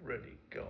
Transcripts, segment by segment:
ready, go.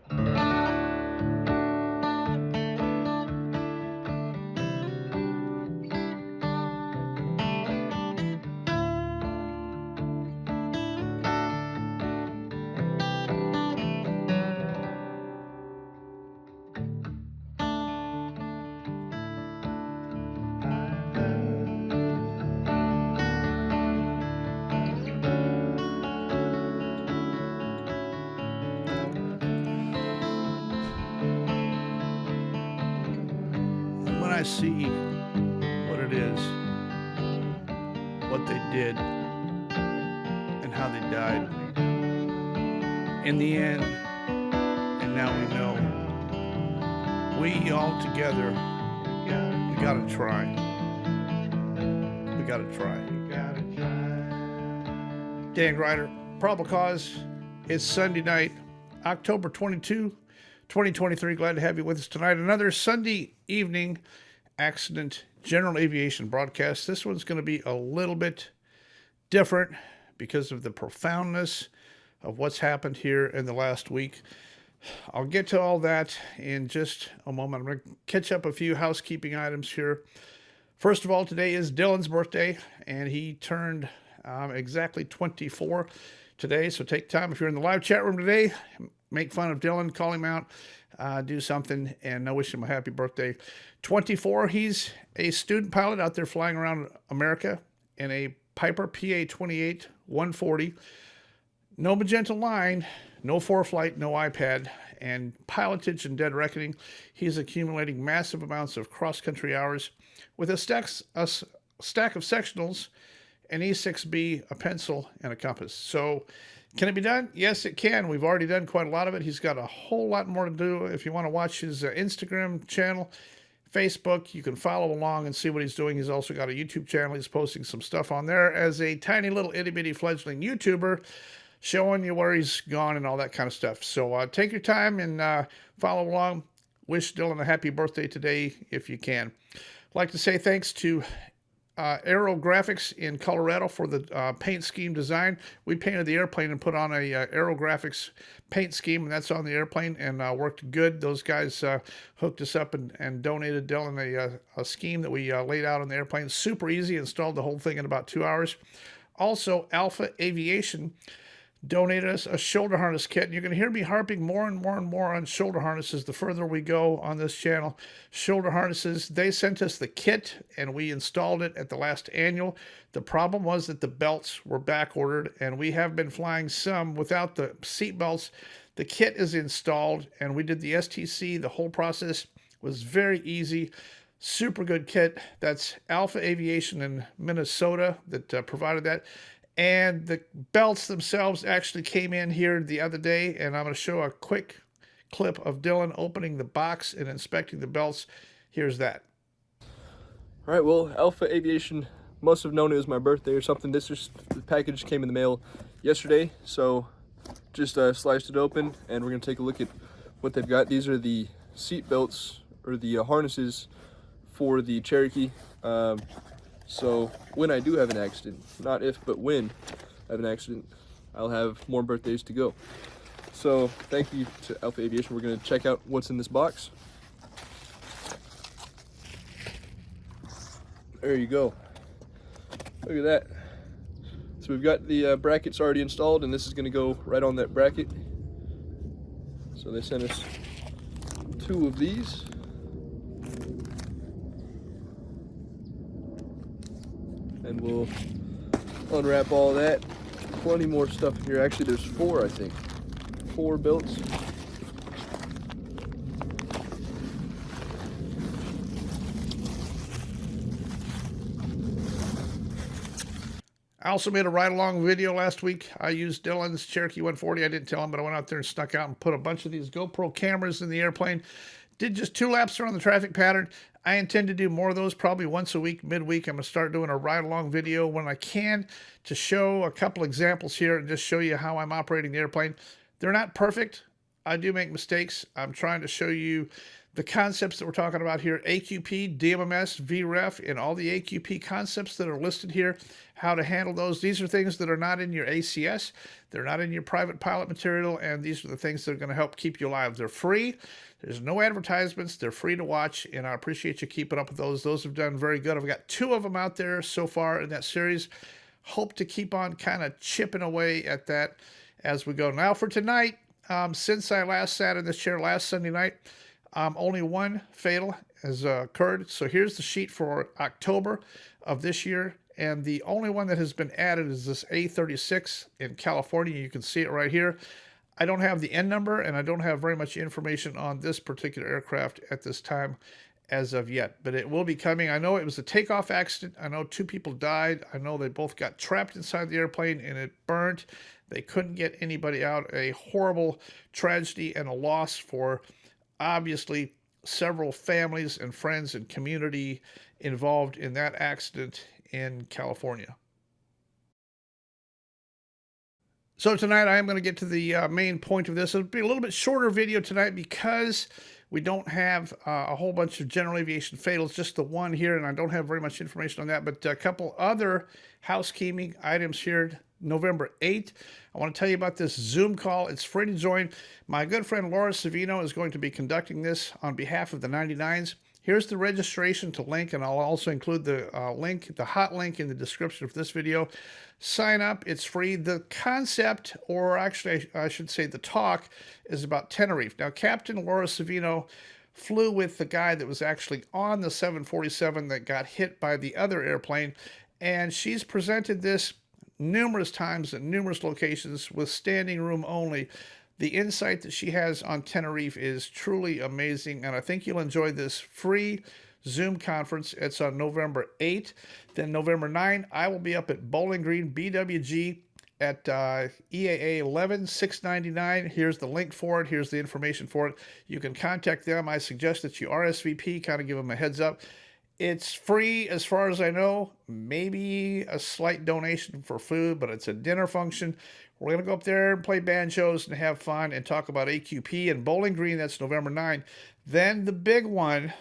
When I see what it is, what they did, and how they died, in the end, and now we know, we all together, we gotta try. We gotta try. Dan Grider, Probable Cause. It's Sunday night, October 22, 2023. Glad to have you with us tonight. Another Sunday evening accident general aviation broadcast. This one's going to be a little bit different because of the profoundness of what's happened here in the last week. I'll get to all that in just a moment. I'm going to catch up a few housekeeping items here. First of all, today is Dylan's birthday, and he turned exactly 24 today. So take time, if you're in the live chat room today, make fun of Dylan, call him out, do something, and wish him a happy birthday. 24, he's a student pilot out there flying around America in a Piper PA-28 140. No magenta line, no ForeFlight, no iPad, and pilotage and dead reckoning. He's accumulating massive amounts of cross-country hours with a stack of sectionals, an E6B, a pencil, and a compass. So can it be done? Yes, it can. We've already done quite a lot of it. He's got a whole lot more to do. If you want to watch his Instagram channel, Facebook, you can follow along and see what he's doing. He's also got a YouTube channel. He's posting some stuff on there as a tiny little itty-bitty fledgling YouTuber, showing you where he's gone and all that kind of stuff. So take your time and follow along. Wish Dylan a happy birthday today if you can. I'd like to say thanks to Aero Graphics in Colorado for the paint scheme design. We painted the airplane and put on a Aero Graphics paint scheme, and that's on the airplane, and worked good. Those guys hooked us up and donated Dylan a scheme that we laid out on the airplane. Super easy, installed the whole thing in about 2 hours. Also, Alpha Aviation donated us a shoulder harness kit. And you're going to hear me harping more and more and more on shoulder harnesses the further we go on this channel. Shoulder harnesses, they sent us the kit and we installed it at the last annual. The problem was that the belts were back ordered, and we have been flying some without the seat belts. The kit is installed and we did the STC. The whole process was very easy. Super good kit. That's Alpha Aviation in Minnesota that provided that. And the belts themselves actually came in here the other day, and I'm going to show a quick clip of Dylan opening the box and inspecting the belts. Here's that. All right, well, Alpha Aviation must have known it was my birthday or something. The package came in the mail yesterday, so just sliced it open, and we're going to take a look at what they've got. These are the seat belts, or the harnesses for the Cherokee. So when I do have an accident, not if, but when I have an accident, I'll have more birthdays to go. So thank you to Alpha Aviation. We're going to check out what's in this box. There you go. Look at that. So we've got the brackets already installed, and this is going to go right on that bracket. So they sent us 2 of these. And we'll unwrap all that. Plenty more stuff in here. Actually, there's 4, I think. 4 belts. I also made a ride-along video last week. I used Dylan's Cherokee 140. I didn't tell him, but I went out there and snuck out and put a bunch of these GoPro cameras in the airplane. Did just 2 laps around the traffic pattern. I intend to do more of those probably once a week, midweek. I'm going to start doing a ride-along video when I can to show a couple examples here and just show you how I'm operating the airplane. They're not perfect. I do make mistakes. I'm trying to show you the concepts that we're talking about here: AQP, DMMS, VREF, and all the AQP concepts that are listed here, how to handle those. These are things that are not in your ACS. They're not in your private pilot material, and these are the things that are going to help keep you alive. They're free. There's no advertisements. They're free to watch, and I appreciate you keeping up with those. Those have done very good. I've got 2 of them out there so far in that series. Hope to keep on kind of chipping away at that as we go. Now for tonight, since I last sat in this chair last Sunday night, only one fatal has occurred. So here's the sheet for October of this year. And the only one that has been added is this A36 in California. You can see it right here. I don't have the N number, and I don't have very much information on this particular aircraft at this time as of yet, but it will be coming. I know it was a takeoff accident. I know 2 people died. I know they both got trapped inside the airplane and it burnt. They couldn't get anybody out. A horrible tragedy and a loss for obviously several families and friends and community involved in that accident in California. So tonight I am going to get to the main point of this. It'll be a little bit shorter video tonight because we don't have a whole bunch of general aviation fatals, just the one here, and I don't have very much information on that, but a couple other housekeeping items here. November 8th, I want to tell you about this Zoom call. It's free to join. My good friend Laura Savino is going to be conducting this on behalf of the 99s. Here's the registration to link, and I'll also include the link, the hot link in the description of this video. Sign up. It's free. The concept, or actually I should say the talk, is about Tenerife. Now, Captain Laura Savino flew with the guy that was actually on the 747 that got hit by the other airplane, and she's presented this numerous times at numerous locations with standing room only. The insight that she has on Tenerife is truly amazing, and I think you'll enjoy this free Zoom conference. It's on November 8th. Then November 9th, I will be up at Bowling Green, BWG, at EAA 11699. Here's the link for it. Here's the information for it. You can contact them. I suggest that you RSVP, kind of give them a heads up. It's free as far as I know, maybe a slight donation for food, but it's a dinner function. We're going to go up there and play banjos and have fun and talk about AQP and Bowling Green. That's November 9th. Then the big one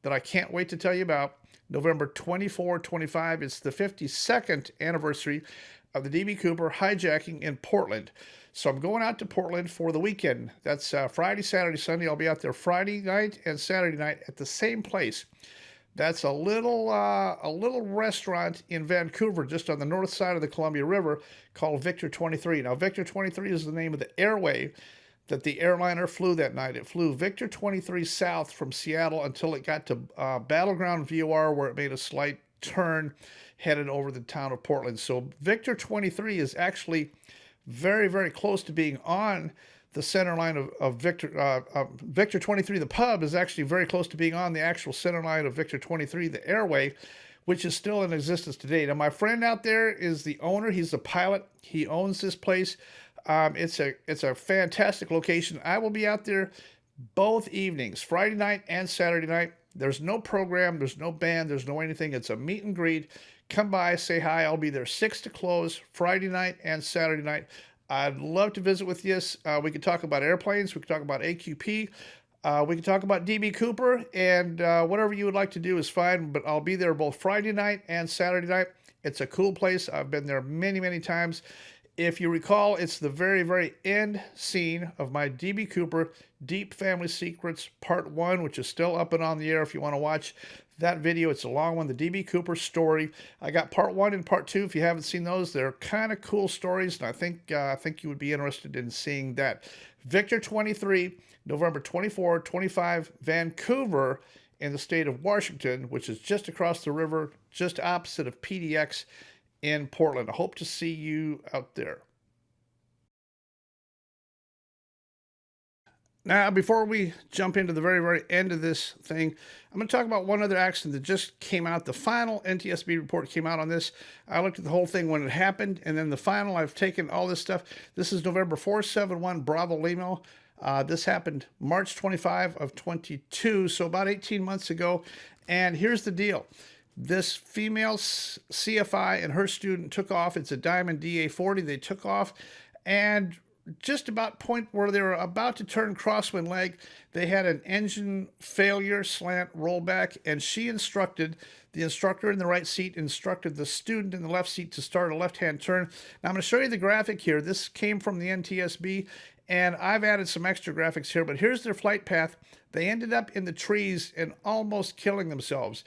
that I can't wait to tell you about, November 24, 25. It's the 52nd anniversary of the DB Cooper hijacking in Portland. So I'm going out to Portland for the weekend. That's Friday, Saturday, Sunday. I'll be out there Friday night and Saturday night at the same place. That's a little restaurant in Vancouver, just on the north side of the Columbia River, called Victor 23. Now, Victor 23 is the name of the airway that the airliner flew that night. It flew Victor 23 south from Seattle until it got to Battleground VOR, where it made a slight turn headed over the town of Portland. So Victor 23 is actually very, very close to being on the center line of Victor 23. The pub is actually very close to being on the actual center line of Victor 23, the airway, which is still in existence today. Now, my friend out there is the owner. He's the pilot. He owns this place. It's a fantastic location. I will be out there both evenings, Friday night and Saturday night. There's no program. There's no band. There's no anything. It's a meet and greet. Come by, say hi. I'll be there 6 to close, Friday night and Saturday night. I'd love to visit with you. We could talk about airplanes. We could talk about AQP. We could talk about DB Cooper, and whatever you would like to do is fine, but I'll be there both Friday night and Saturday night. It's a cool place. I've been there many, many times. If you recall, it's the very, very end scene of my DB Cooper Deep Family Secrets Part 1, which is still up and on the air if you want to watch that video. It's a long one, the DB Cooper story. I got Part 1 and Part 2. If you haven't seen those, they're kind of cool stories, and I think you would be interested in seeing that. Victor 23, November 24, 25, Vancouver in the state of Washington, which is just across the river, just opposite of PDX in Portland. I hope to see you out there. Now, before we jump into the very, very end of this thing, I'm going to talk about one other accident that just came out. The final NTSB report came out on this. I looked at the whole thing when it happened, and then the final, I've taken all this stuff. This is November 471 Bravo Lima. This happened March 25 of 22, so about 18 months ago. And here's the deal. This female CFI and her student took off. It's a Diamond DA-40. They took off, and just about point where they were about to turn crosswind leg, they had an engine failure slant rollback, and the instructor in the right seat instructed the student in the left seat to start a left-hand turn. Now I'm going to show you the graphic here. This came from the NTSB, and I've added some extra graphics here, but here's their flight path. They ended up in the trees and almost killing themselves.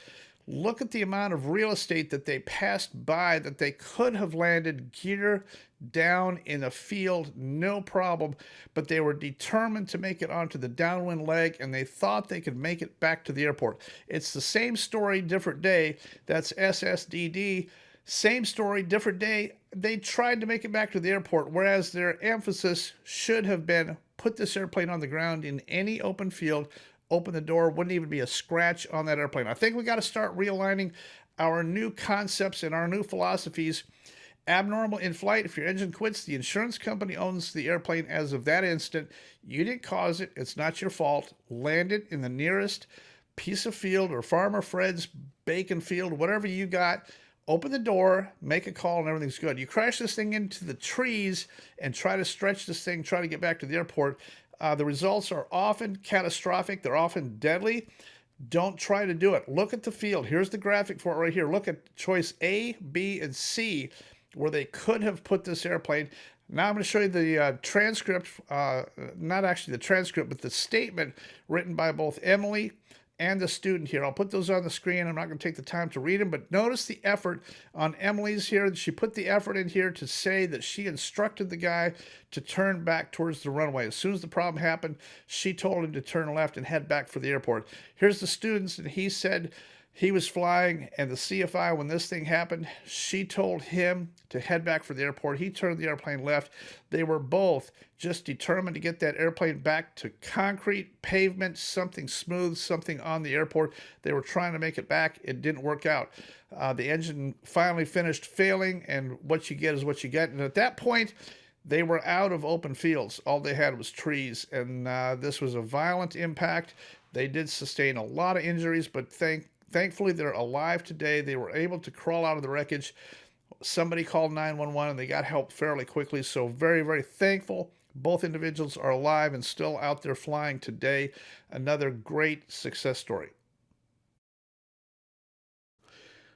Look at the amount of real estate that they passed by that they could have landed gear down in a field, no problem, but they were determined to make it onto the downwind leg, and they thought they could make it back to the airport. It's the same story, different day. That's SSDD. Same story, different day. They tried to make it back to the airport, whereas their emphasis should have been put this airplane on the ground in any open field, open the door, wouldn't even be a scratch on that airplane. I think we got to start realigning our new concepts and our new philosophies. Abnormal in flight, if your engine quits, the insurance company owns the airplane as of that instant. You didn't cause it. It's not your fault. Land it in the nearest piece of field or Farmer Fred's bacon field, whatever you got. Open the door, make a call, and everything's good. You crash this thing into the trees and try to stretch this thing, try to get back to the airport. The results are often catastrophic. They're often deadly. Don't try to do it. Look at the field. Here's the graphic for it right here. Look at choice A, B, and C, where they could have put this airplane. Now I'm going to show you the transcript, not actually the transcript, but the statement written by both Emily and the student here. I'll put those on the screen. I'm not going to take the time to read them, but notice the effort on Emily's here. She put the effort in here to say that she instructed the guy to turn back towards the runway. As soon as the problem happened, she told him to turn left and head back for the airport. Here's the students, and he said he was flying, and the CFI, when this thing happened, she told him to head back for the airport. He turned the airplane left. They were both just determined to get that airplane back to concrete, pavement, something smooth, something on the airport. They were trying to make it back. It didn't work out. The engine finally finished failing, and what you get is what you get. And at that point, they were out of open fields. All they had was trees, and this was a violent impact. They did sustain a lot of injuries, but thankfully, they're alive today. They were able to crawl out of the wreckage. Somebody called 911 and they got help fairly quickly. So very, very thankful. Both individuals are alive and still out there flying today. Another great success story.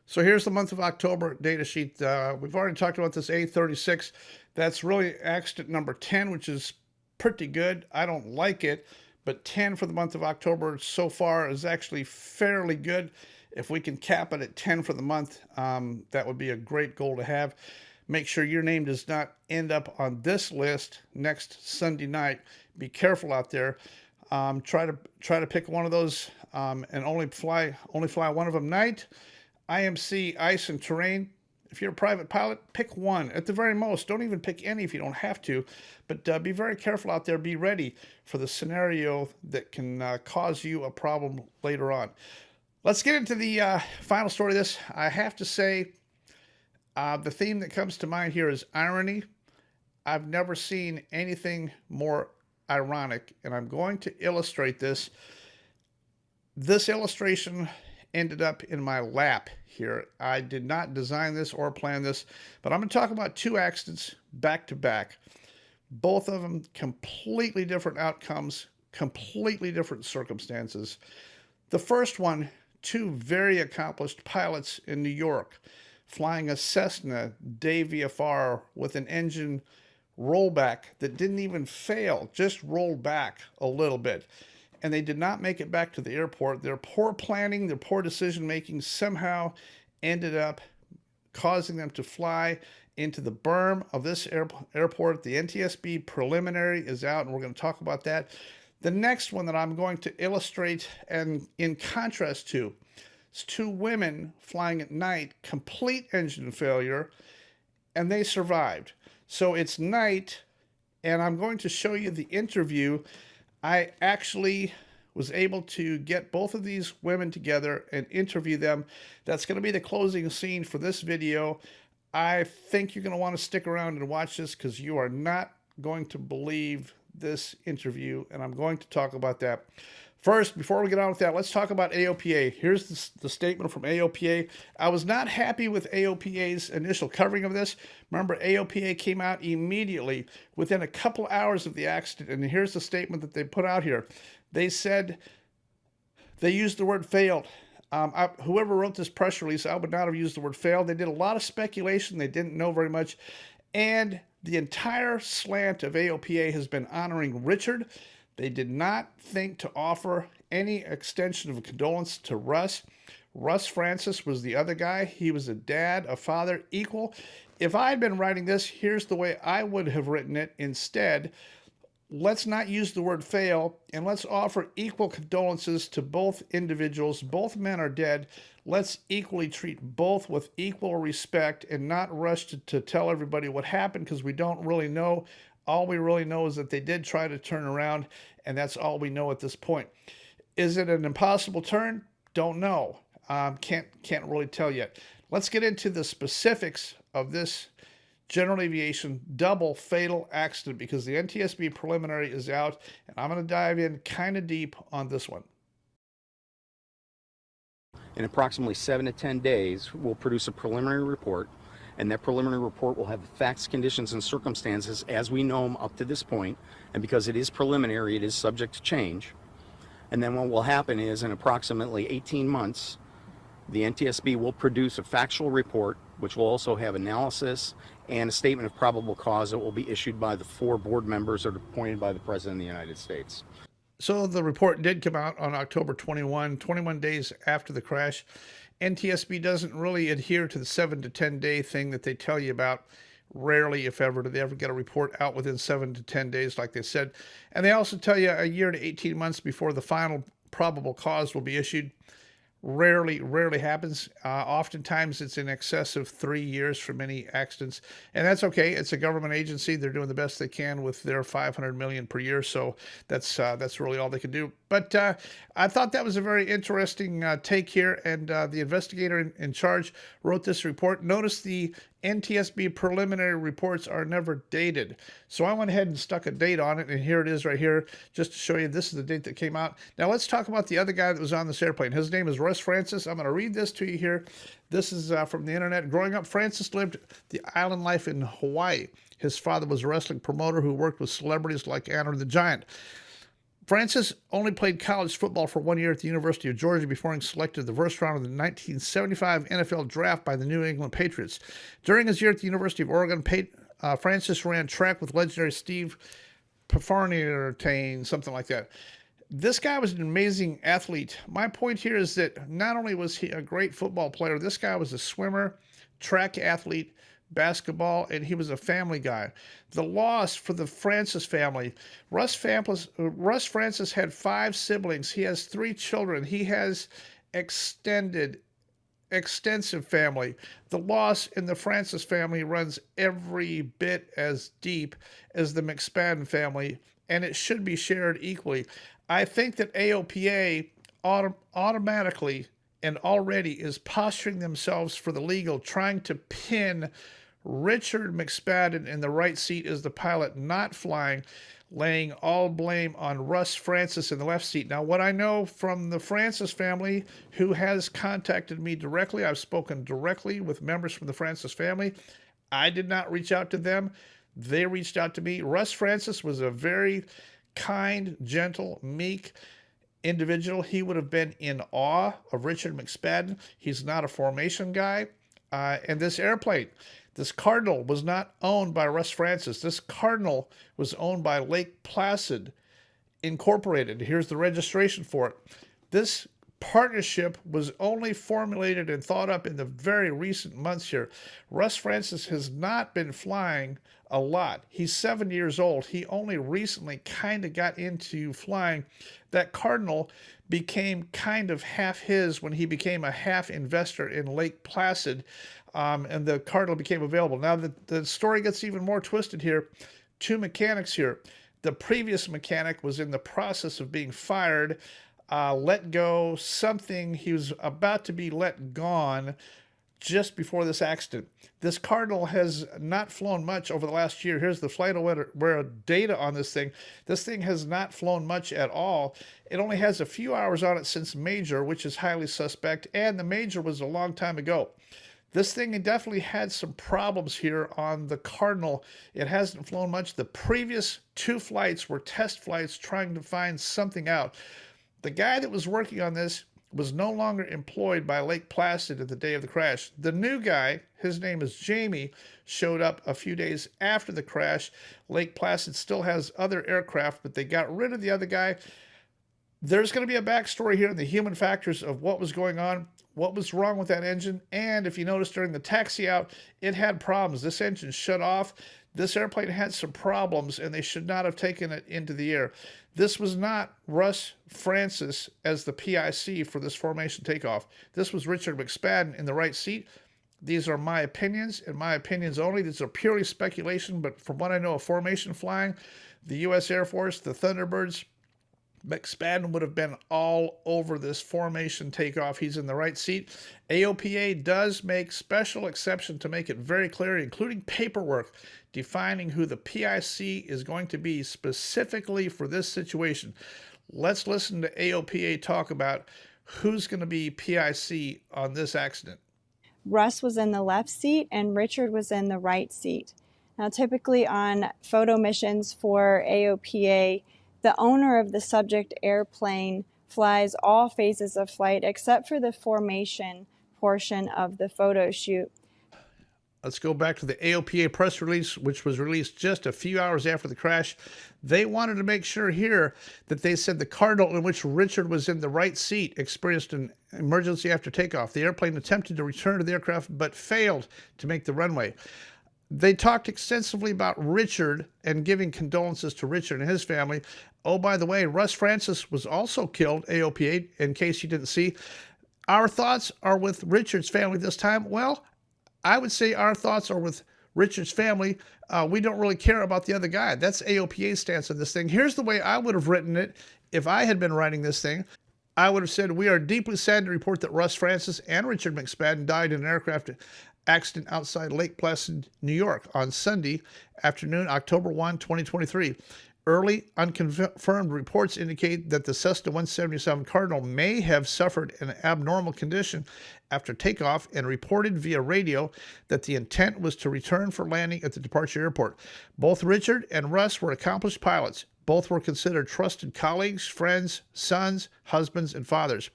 So here's the month of October data sheet. We've already talked about this A36. That's really accident number 10, which is pretty good. I don't like it, but 10 for the month of October so far is actually fairly good. If we can cap it at 10 for the month, that would be a great goal to have. Make sure your name does not end up on this list next Sunday night. Be careful out there. Try to pick one of those and only fly one of them. Night, IMC, ice and terrain. If you're a private pilot, pick one at the very most. Don't even pick any if you don't have to. But be very careful out there. Be ready for the scenario that can cause you a problem later on. Let's get into the final story of this. I have to say, the theme that comes to mind here is irony. I've never seen anything more ironic, and I'm going to illustrate this. This illustration ended up in my lap here. I did not design this or plan this, but I'm going to talk about two accidents back to back. Both of them completely different outcomes, completely different circumstances. The first one, two very accomplished pilots in New York flying a Cessna day VFR with an engine rollback that didn't even fail, just rolled back a little bit. And they did not make it back to the airport. Their poor planning, their poor decision-making somehow ended up causing them to fly into the berm of this airport. The NTSB preliminary is out, and we're going to talk about that. The next one that I'm going to illustrate, and in contrast to, is two women flying at night, complete engine failure, and they survived. So it's night, and I'm going to show you the interview. I actually was able to get both of these women together and interview them. That's going to be the closing scene for this video. I think you're going to want to stick around and watch this because you are not going to believe this interview, and I'm going to talk about that. First, before we get on with that, let's talk about AOPA. Here's the statement from AOPA. I was not happy with AOPA's initial covering of this. Remember, AOPA came out immediately within a couple hours of the accident, and here's the statement that they put out here. They said they used the word failed. Whoever wrote this press release, I would not have used the word failed. They did a lot of speculation. They didn't know very much. And the entire slant of AOPA has been honoring Richard. They did not think to offer any extension of condolence to Russ. Russ Francis was the other guy. He was a dad, a father, equal. If I had been writing this, here's the way I would have written it instead. Let's not use the word fail, and let's offer equal condolences to both individuals. Both men are dead. Let's equally treat both with equal respect and not rush to tell everybody what happened, because we don't really know. All we really know is that they did try to turn around, and that's all we know at this point. Is it an impossible turn? Don't know. Can't really tell yet. Let's get into the specifics of this general aviation double fatal accident, because the NTSB preliminary is out, and I'm going to dive in kind of deep on this one. In approximately 7 to 10 days, we'll produce a preliminary report, and that preliminary report will have the facts, conditions, and circumstances as we know them up to this point. And because it is preliminary, it is subject to change. And then what will happen is, in approximately 18 months, the NTSB will produce a factual report, which will also have analysis and a statement of probable cause that will be issued by the 4 board members that are appointed by the President of the United States. So the report did come out on October 21 days after the crash. NTSB doesn't really adhere to the 7 to 10 day thing that they tell you about. Rarely, if ever, do they ever get a report out within 7 to 10 days, like they said. And they also tell you a year to 18 months before the final probable cause will be issued. Rarely happens. Oftentimes it's in excess of 3 years for many accidents, and that's okay. It's a government agency. They're doing the best they can with their $500 million per year, so that's really all they can do. But I thought that was a very interesting take here, and the investigator in charge wrote this report. Notice the NTSB preliminary reports are never dated. So I went ahead and stuck a date on it, and here it is right here, just to show you this is the date that came out. Now let's talk about the other guy that was on this airplane. His name is Russ Francis. I'm going to read this to you here. This is from the internet. Growing up, Francis lived the island life in Hawaii. His father was a wrestling promoter who worked with celebrities like Andre the Giant. Francis only played college football for 1 year at the University of Georgia before being selected the first round of the 1975 NFL draft by the New England Patriots. During his year at the University of Oregon, Francis ran track with legendary Steve Pfarnartain, something like that. This guy was an amazing athlete. My point here is that not only was he a great football player, this guy was a swimmer, track athlete, basketball, and he was a family guy. The loss for the Francis family. Russ Francis had 5 siblings. He has 3 children. He has extensive family. The loss in the Francis family runs every bit as deep as the McSpadden family, and it should be shared equally. I think that AOPA automatically and already is posturing themselves for the legal, trying to pin Richard McSpadden in the right seat as the pilot not flying, laying all blame on Russ Francis in the left seat. Now, what I know from the Francis family, who has contacted me directly, I've spoken directly with members from the Francis family. I did not reach out to them. They reached out to me. Russ Francis was a very kind, gentle, meek individual. He would have been in awe of Richard McSpadden. He's not a formation guy. And this airplane, this Cardinal, was not owned by Russ Francis. This Cardinal was owned by Lake Placid Incorporated. Here's the registration for it. This partnership was only formulated and thought up in the very recent months here. Russ Francis has not been flying a lot. He's 7 years old. He only recently kind of got into flying. That Cardinal became kind of half his when he became a half investor in Lake Placid, and the Cardinal became available. Now, the story gets even more twisted here. 2 mechanics here. The previous mechanic was in the process of being fired, let go, something. He was about to be let gone. just before this accident. This Cardinal has not flown much over the last year. Here's the flight aware data on this thing. This thing has not flown much at all. It only has a few hours on it since Major, which is highly suspect, and the Major was a long time ago. This thing definitely had some problems here on the Cardinal. It hasn't flown much. The previous 2 flights were test flights trying to find something out. The guy that was working on this was no longer employed by Lake Placid at the day of the crash. The new guy, his name is Jamie, showed up a few days after the crash. Lake Placid still has other aircraft, but they got rid of the other guy. There's going to be a backstory here in the human factors of what was going on, what was wrong with that engine, and if you notice during the taxi out, it had problems. This engine shut off. This airplane had some problems, and they should not have taken it into the air. This was not Russ Francis as the PIC for this formation takeoff. This was Richard McSpadden in the right seat. These are my opinions, and my opinions only. These are purely speculation, but from what I know of formation flying, the U.S. Air Force, the Thunderbirds, McSpadden would have been all over this formation takeoff. He's in the right seat. AOPA does make special exception to make it very clear, including paperwork defining who the PIC is going to be specifically for this situation. Let's listen to AOPA talk about who's going to be PIC on this accident. Russ was in the left seat and Richard was in the right seat. Now, typically on photo missions for AOPA, the owner of the subject airplane flies all phases of flight except for the formation portion of the photo shoot. Let's go back to the AOPA press release, which was released just a few hours after the crash. They wanted to make sure here that they said the Cardinal, in which Richard was in the right seat, experienced an emergency after takeoff. The airplane attempted to return to the aircraft but failed to make the runway. They talked extensively about Richard and giving condolences to Richard and his family. Oh, by the way, Russ Francis was also killed, AOPA, in case you didn't see. Our thoughts are with Richard's family this time. Well, I would say our thoughts are with Richard's family. We don't really care about the other guy. That's AOPA's stance on this thing. Here's the way I would have written it if I had been writing this thing. I would have said, we are deeply sad to report that Russ Francis and Richard McSpadden died in an aircraft accident outside Lake Placid, New York on Sunday afternoon, October 1, 2023. Early unconfirmed reports indicate that the Cessna 177 Cardinal may have suffered an abnormal condition after takeoff and reported via radio that the intent was to return for landing at the departure airport. Both Richard and Russ were accomplished pilots. Both were considered trusted colleagues, friends, sons, husbands, and fathers.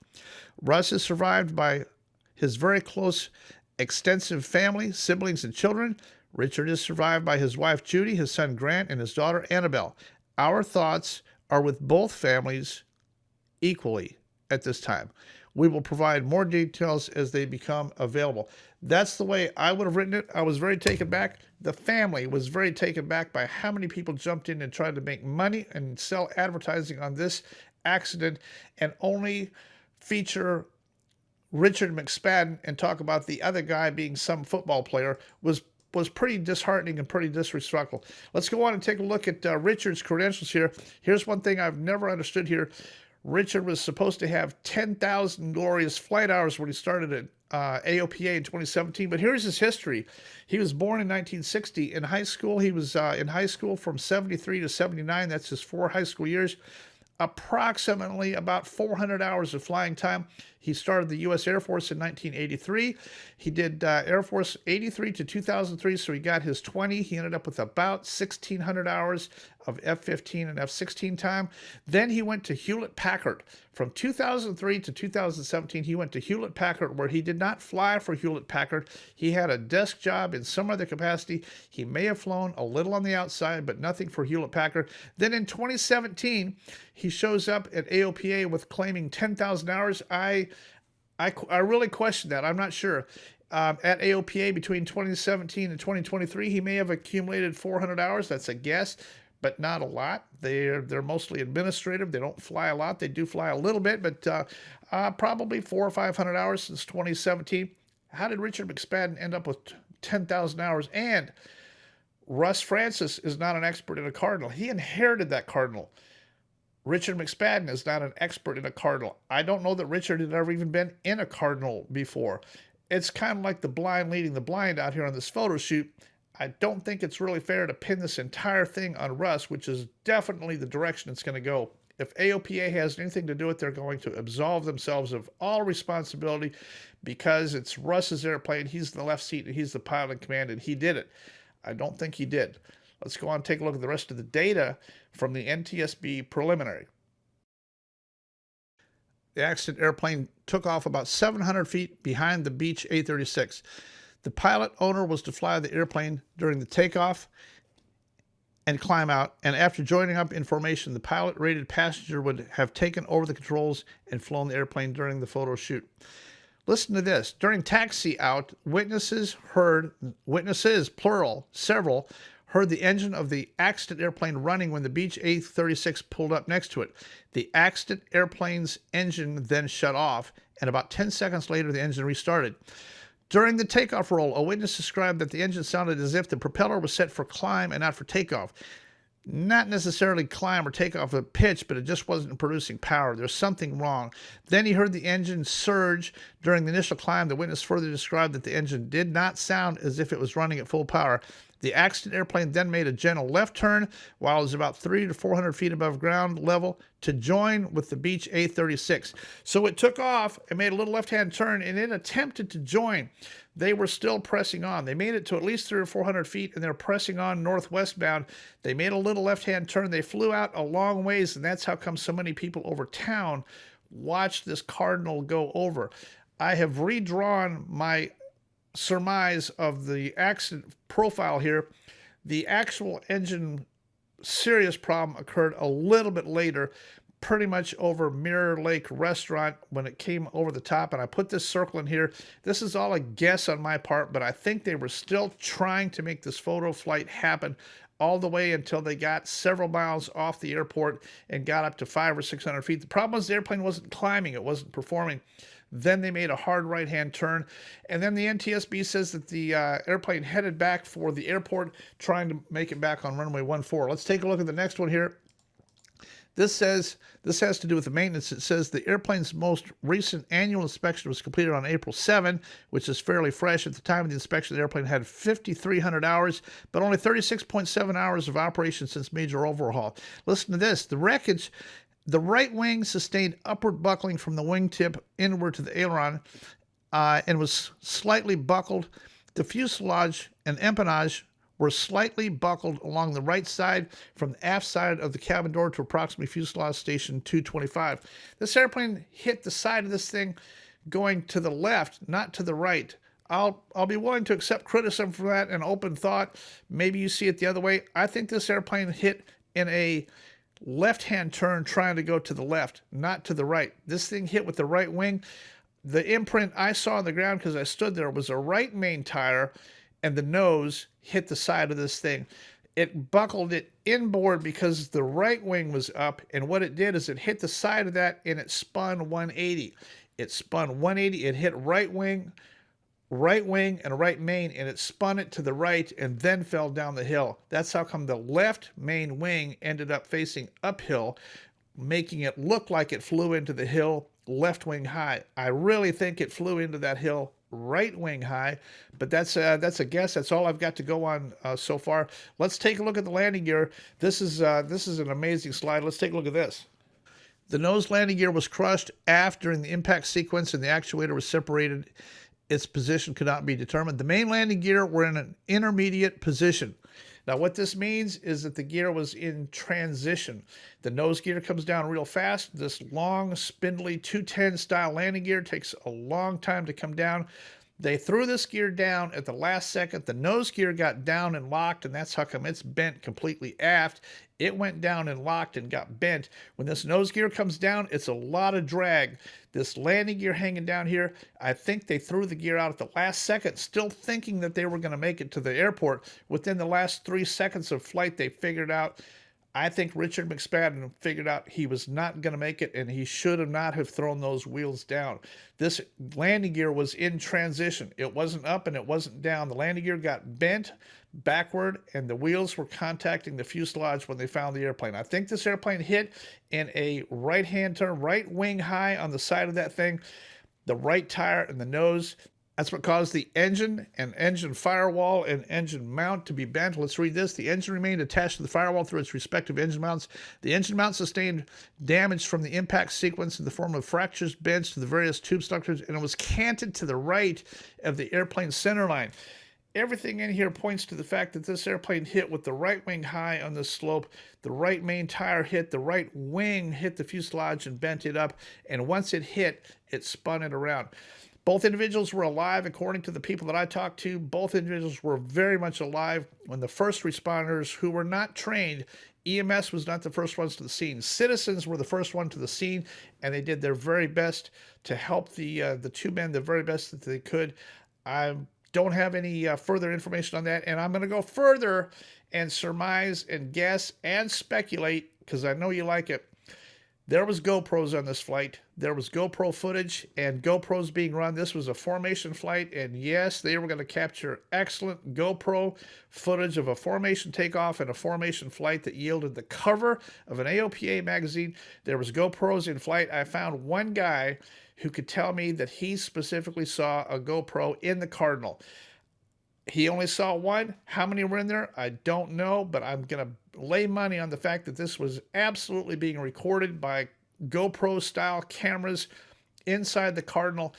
Russ is survived by his very close, extensive family, siblings, and children. Richard is survived by his wife, Judy, his son, Grant, and his daughter, Annabelle. Our thoughts are with both families equally at this time. We will provide more details as they become available. That's the way I would have written it. I was very taken back. The family was very taken back by how many people jumped in and tried to make money and sell advertising on this accident and only feature Richard McSpadden and talk about the other guy being some football player was pretty disheartening and pretty disrespectful. Let's go on and take a look at Richard's credentials here. Here's one thing I've never understood here. Richard was supposed to have 10,000 glorious flight hours when he started at AOPA in 2017, but here's his history. He was born in 1960. In high school, he was in high school from 73 to 79. That's his 4 high school years. Approximately about 400 hours of flying time. He started the U.S. Air Force in 1983. He did Air Force 83 to 2003, so he got his 20. He ended up with about 1,600 hours of F-15 and F-16 time. Then he went to Hewlett-Packard. From 2003 to 2017, he went to Hewlett-Packard, where he did not fly for Hewlett-Packard. He had a desk job in some other capacity. He may have flown a little on the outside, but nothing for Hewlett-Packard. Then in 2017, he shows up at AOPA with claiming 10,000 hours. I really question that. I'm not sure. At AOPA between 2017 and 2023, he may have accumulated 400 hours. That's a guess, but not a lot. They're mostly administrative. They don't fly a lot. They do fly a little bit, but probably 400 or 500 hours since 2017. How did Richard McSpadden end up with 10,000 hours? And Russ Francis is not an expert in a Cardinal. He inherited that Cardinal. Richard McSpadden is not an expert in a Cardinal. I don't know that Richard had ever even been in a Cardinal before. it's kind of like the blind leading the blind out here on this photo shoot. I don't think it's really fair to pin this entire thing on Russ, which is definitely the direction it's going to go. If AOPA has anything to do with it, they're going to absolve themselves of all responsibility because it's Russ's airplane. He's in the left seat and he's the pilot in command, and he did it. I don't think he did. Let's go on and take a look at the rest of the data from the NTSB preliminary. The accident airplane took off about 700 feet behind the Beech A-36. The pilot owner was to fly the airplane during the takeoff and climb out, and after joining up in formation, the pilot-rated passenger would have taken over the controls and flown the airplane during the photo shoot. Listen to this. During taxi out, witnesses, plural, several, heard the engine of the accident airplane running when the Beech A-36 pulled up next to it. The accident airplane's engine then shut off, and about 10 seconds later, the engine restarted. During the takeoff roll, a witness described that the engine sounded as if the propeller was set for climb and not for takeoff. Not necessarily climb or takeoff a pitch, but it just wasn't producing power. There's something wrong. Then he heard the engine surge during the initial climb. The witness further described that the engine did not sound as if it was running at full power. The accident airplane then made a gentle left turn while it was about 300 to 400 feet above ground level to join with the Beech A-36. So it took off and made a little left-hand turn, and it attempted to join. They were still pressing on. They made it to at least 300 or 400 feet, and they're pressing on northwest bound. They made a little left-hand turn. They flew out a long ways, and that's how come so many people over town watched this Cardinal go over. I have redrawn my surmise of the accident profile here. The actual engine serious problem occurred a little bit later, pretty much over Mirror Lake Restaurant when it came over the top, and I put this circle in here. This is all a guess on my part, but I think they were still trying to make this photo flight happen all the way until they got several miles off the airport and got up to 500 or 600 feet. The problem was the airplane wasn't climbing, it wasn't performing. Then they made a hard right-hand turn. And then the NTSB says that the airplane headed back for the airport, trying to make it back on runway 14. Let's take a look at the next one here. This has to do with the maintenance. It says the airplane's most recent annual inspection was completed on April 7, which is fairly fresh. At the time of the inspection, the airplane had 5,300 hours, but only 36.7 hours of operation since major overhaul. Listen to this. The wreckage. The right wing sustained upward buckling from the wingtip inward to the aileron and was slightly buckled. The fuselage and empennage were slightly buckled along the right side from the aft side of the cabin door to approximately fuselage station 225. This airplane hit the side of this thing going to the left, not to the right. I'll be willing to accept criticism for that and open thought. Maybe you see it the other way. I think this airplane hit in a left-hand turn trying to go to the left, not to the right. This thing hit with the right wing. The imprint I saw on the ground because I stood there was a right main tire, and the nose hit the side of this thing. It buckled it inboard because the right wing was up, and what it did is it hit the side of that and it spun 180. It spun 180. It hit right wing, and right main, and it spun it to the right and then fell down the hill. That's how come the left main wing ended up facing uphill, making it look like it flew into the hill left wing high. I really think it flew into that hill right wing high, but that's a guess. That's all I've got to go on so far. Let's take a look at the landing gear. This is an amazing slide. Let's take a look at this. The nose landing gear was crushed aft during the impact sequence, and the actuator was separated. Its position could not be determined. The main landing gear were in an intermediate position. Now, what this means is that the gear was in transition. The nose gear comes down real fast. This long, spindly 210 style landing gear takes a long time to come down. They threw this gear down at the last second. The nose gear got down and locked, and that's how come it's bent completely aft. It went down and locked and got bent. When this nose gear comes down, it's a lot of drag. This landing gear hanging down here, I think they threw the gear out at the last second, still thinking that they were going to make it to the airport. Within the last 3 seconds of flight, they figured out, I think Richard McSpadden figured out he was not going to make it, and he should have not have thrown those wheels down. This landing gear was in transition. It wasn't up and it wasn't down. The landing gear got bent backward, and the wheels were contacting the fuselage when they found the airplane. I think this airplane hit in a right-hand turn, right wing high on the side of that thing. The right tire and the nose That's what caused the engine and engine firewall and engine mount to be bent. Let's read this. The engine remained attached to the firewall through its respective engine mounts. The engine mount sustained damage from the impact sequence in the form of fractures, bends to the various tube structures, and it was canted to the right of the airplane center line. Everything in here points to the fact that this airplane hit with the right wing high on the slope, the right main tire hit, the right wing hit the fuselage and bent it up, and once it hit, it spun it around. Both individuals were alive, according to the people that I talked to. Both individuals were very much alive when the first responders, who were not trained, EMS was not the first ones to the scene. Citizens were the first one to the scene, and they did their very best to help the two men the very best that they could. I don't have any further information on that, and I'm going to go further and surmise and guess and speculate, because I know you like it. There was GoPros on this flight. There was GoPro footage and GoPros being run. This was a formation flight, and yes, they were going to capture excellent GoPro footage of a formation takeoff and a formation flight that yielded the cover of an AOPA magazine. There was GoPros in flight. I found one guy who could tell me that he specifically saw a GoPro in the Cardinal. He only saw one. How many were in there? I don't know, but I'm going to lay money on the fact that this was absolutely being recorded by GoPro-style cameras inside the Cardinal.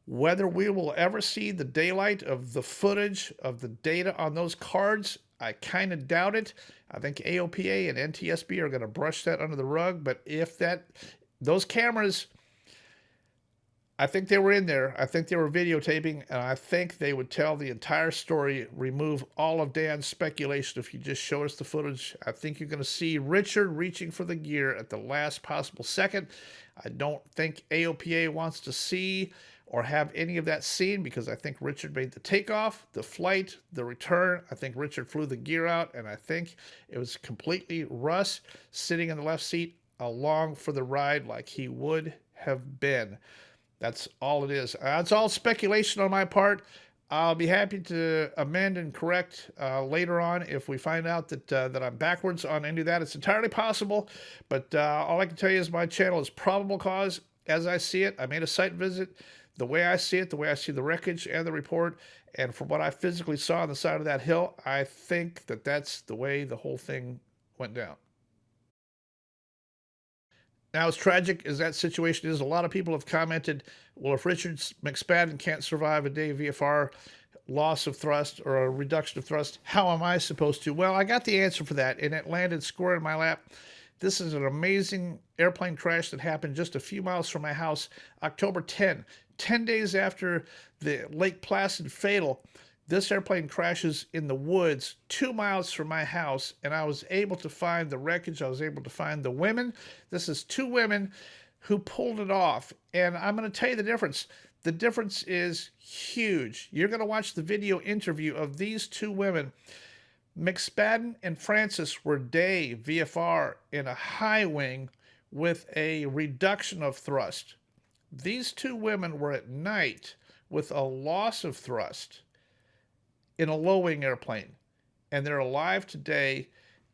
Whether we will ever see the daylight of the footage of the data on those cards, I kind of doubt it. I think AOPA and NTSB are going to brush that under the rug, but if those cameras, I think they were in there. I think they were videotaping, and I think they would tell the entire story, remove all of Dan's speculation if you just show us the footage. I think you're going to see Richard reaching for the gear at the last possible second. I don't think AOPA wants to see or have any of that seen, because I think Richard made the takeoff, the flight, the return. I think Richard flew the gear out, and I think it was completely Russ sitting in the left seat along for the ride like he would have been. That's all it is. It's all speculation on my part. I'll be happy to amend and correct later on if we find out that I'm backwards on any of that. It's entirely possible, but all I can tell you is my channel is probable cause as I see it. I made a site visit the way I see it, the way I see the wreckage and the report, and from what I physically saw on the side of that hill, I think that that's the way the whole thing went down. Now, as tragic as that situation is, a lot of people have commented, well, if Richard McSpadden can't survive a day VFR loss of thrust or a reduction of thrust, how am I supposed to? Well, I got the answer for that, and it landed square in my lap. This is an amazing airplane crash that happened just a few miles from my house, October 10 days after the Lake Placid fatal. This airplane crashes in the woods 2 miles from my house, and I was able to find the wreckage. I was able to find the women. This is 2 women who pulled it off, and I'm going to tell you the difference. The difference is huge. You're going to watch the video interview of these 2 women. McSpadden and Francis were day VFR in a high wing with a reduction of thrust. These 2 women were at night with a loss of thrust in a low-wing airplane, and they're alive today.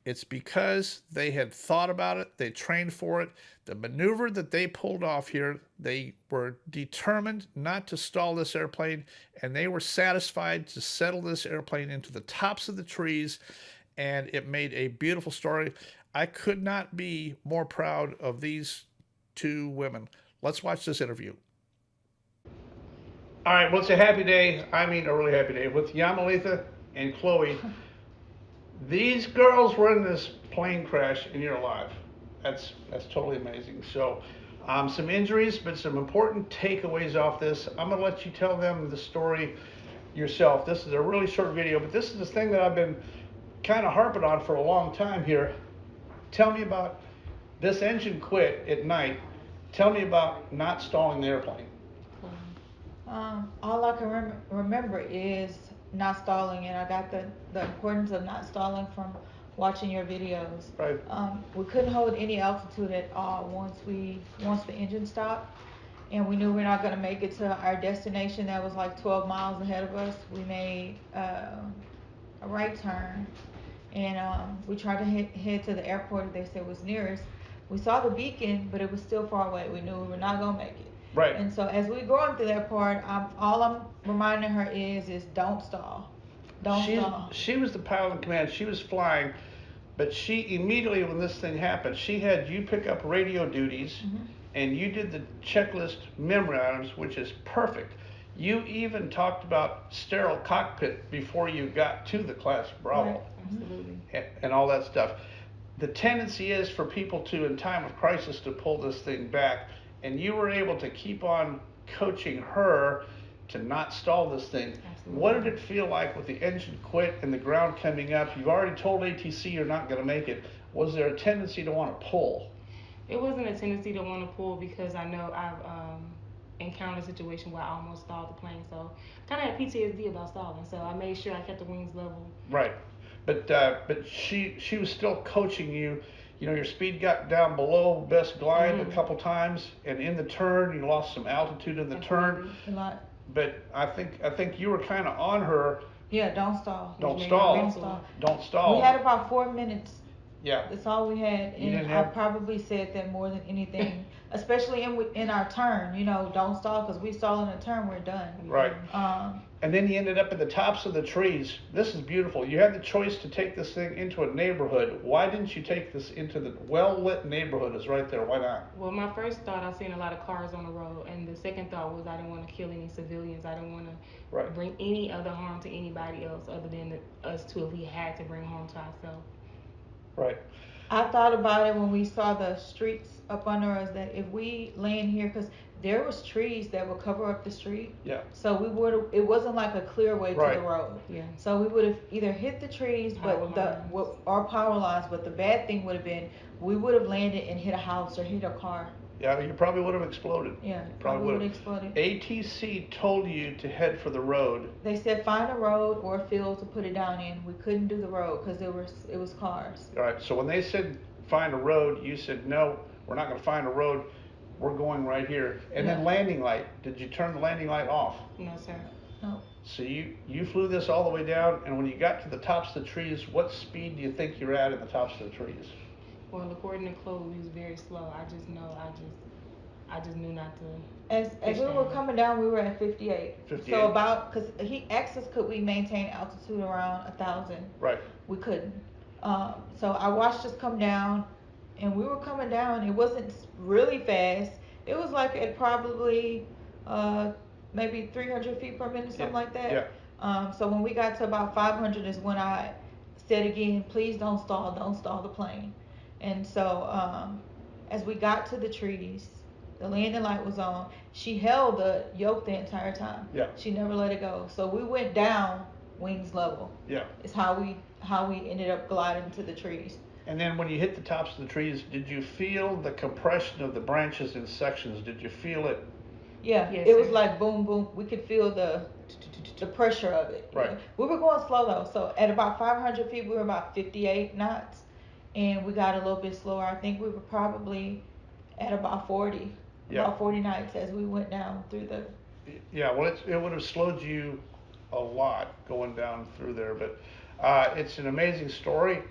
It's because they had thought about it, they trained for it. The maneuver that they pulled off here, they were determined not to stall this airplane, and they were satisfied to settle this airplane into the tops of the trees, and it made a beautiful story. I could not be more proud of these 2 women. Let's watch this interview. All right, well, it's a happy day. I mean, a really happy day with Yamalitha and Chloe. These girls were in this plane crash, and you're alive. That's totally amazing. So, some injuries, but some important takeaways off this. I'm gonna let you tell them the story yourself. This is a really short video, but this is the thing that I've been kind of harping on for a long time here. Tell me about this engine quit at night. Tell me about not stalling the airplane. All I can remember is not stalling, and I got the importance of not stalling from watching your videos. Right. We couldn't hold any altitude at all once the engine stopped, and we knew we're not going to make it to our destination that was like 12 miles ahead of us. We made a right turn, and we tried to head to the airport that they said was nearest. We saw the beacon, but it was still far away. We knew we were not going to make it. Right. And so as we're going through that part, all I'm reminding her is don't stall. Don't stall. She was the pilot in command. She was flying, but she immediately, when this thing happened, she had you pick up radio duties, and you did the checklist memory items, which is perfect. You even talked about sterile cockpit before you got to the Class Bravo. Right. Absolutely. And all that stuff. The tendency is for people to, in time of crisis, to pull this thing back, and you were able to keep on coaching her to not stall this thing. Absolutely. What did it feel like with the engine quit and the ground coming up? You've already told ATC you're not going to make it. Was there a tendency to want to pull? It wasn't a tendency to want to pull because I know I've encountered a situation where I almost stalled the plane. So kind of had PTSD about stalling. So I made sure I kept the wings level. Right. But she was still coaching you. You know, your speed got down below best glide a couple times, and in the turn you lost some altitude in the turn. A lot. But I think you were kind of on her. Yeah, don't stall. Don't stall. Don't stall. Don't stall. We had about 4 minutes. Yeah. That's all we had, You didn't and have- I probably said that more than anything, especially in our turn. You know, don't stall, because we stall in a turn, we're done. Right. Um, And then you ended up at the tops of the trees. This is beautiful. You had the choice to take this thing into a neighborhood. Why didn't you take this into the well-lit neighborhood? Is right there. Why not? Well, my first thought, I seen a lot of cars on the road, and the second thought was I didn't want to kill any civilians. I didn't want to Right. bring any other harm to anybody else other than us two if we had to bring harm to ourselves. Right. I thought about it when we saw the streets up under us, that if we land here, because there was trees that would cover up the street. Yeah. So it wasn't like a clear way Right. to the road. Yeah. So we would have either hit the trees, Power but lines. our power lines. But the bad thing would have been we would have landed and hit a house or hit a car. Yeah. You probably would have exploded. Yeah, Probably would would have have. exploded. ATC told you to head for the road. They said find a road or a field to put it down in. We couldn't do the road because it was cars. All right. So when they said find a road, you said no. We're not going to find a road. We're going right here. And then Yeah. landing light. Did you turn the landing light off? No, sir. No. So you flew this all the way down, and when you got to the tops of the trees, what speed do you think you're at in the tops of the trees? Well, according to Chloe, we was very slow. I just know, I just knew not to. As we were coming down, we were at 58. 58. So because he asked us, could we maintain altitude around 1,000? Right. We couldn't. So I watched us come down, and we were coming down. It wasn't really fast. It was like at probably maybe 300 feet per minute, something Yeah. like that. Yeah. So when we got to about 500 is when I said again, please don't stall the plane. And so as we got to the trees, the landing light was on. She held the yoke the entire time. Yeah. She never let it go. So we went down wings level. Yeah. Is how we ended up gliding to the trees. And then when you hit the tops of the trees, did you feel the compression of the branches in sections? Did you feel it? Yeah, Yes, it was sir. like boom, boom. We could feel the pressure of it. Right. We were going slow though. So at about 500 feet, we were about 58 knots, and we got a little bit slower. I think we were probably at about 40, Yeah. about 40 knots as we went down through the. Yeah. Well, it would have slowed you a lot going down through there, but it's an amazing story,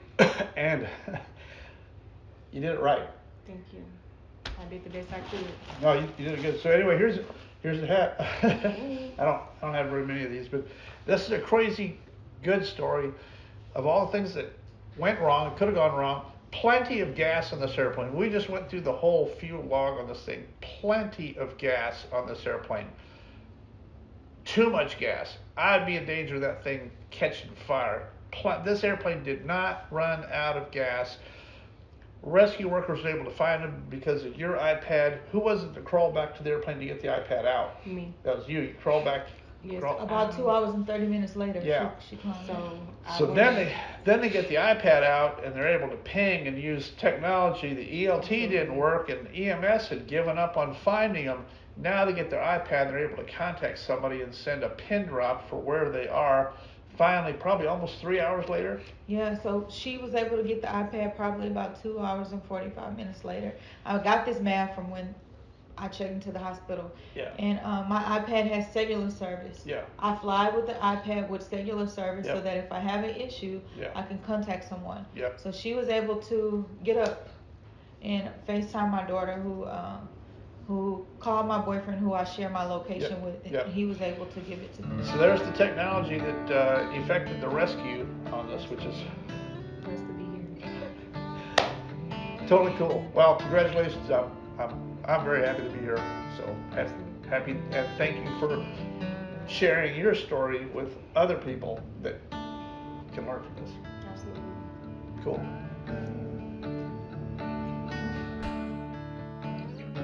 and you did it right. Thank you. I did the best I could. No, you did it good. So anyway, here's the hat. I don't have very many of these, but this is a crazy good story of all the things that went wrong, could have gone wrong. Plenty of gas on this airplane. We just went through the whole fuel log on this thing. Plenty of gas on this airplane. Too much gas. I'd be in danger of that thing catching fire. This airplane did not run out of gas. Rescue workers were able to find him because of your iPad. Who was it that crawled back to the airplane to get the iPad out? Me. That was you. You crawled back. Yes. About 2 hours and 30 minutes later, Yeah. she climbed. So So then they get the iPad out and they're able to ping and use technology. The ELT didn't work and EMS had given up on finding them. Now they get their iPad and they're able to contact somebody and send a pin drop for where they are. Finally, probably almost 3 hours later. Yeah, so she was able to get the iPad probably about 2 hours and 45 minutes later. I got this mail from when I checked into the hospital. Yeah. And my iPad has cellular service. Yeah. I fly with the iPad with cellular service so Yep. that if I have an issue, Yeah. I can contact someone. Yep. So she was able to get up and FaceTime my daughter who who called my boyfriend, who I share my location Yep, with, and yep. he was able to give it to me. So there's the technology that effected the rescue on this, which is Blessed to be here. totally cool. Well, congratulations. I'm very happy to be here. So happy, and thank you for sharing your story with other people that can learn from this. Absolutely. Cool.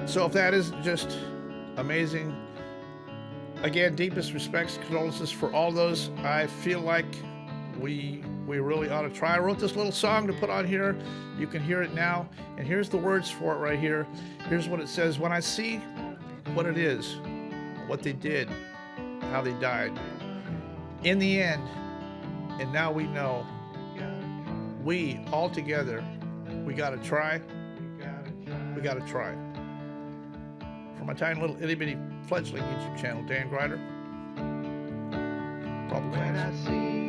So if that isn't just amazing, again, deepest respects, condolences for all those. I feel like we really ought to try. I wrote this little song to put on here. You can hear it now. And here's the words for it right here. Here's what it says. When I see what it is, what they did, how they died, in the end, and now we know, we all together, we got to try. We got to try. For my tiny little itty bitty fledgling YouTube channel, Dan Grider. Probably. When I see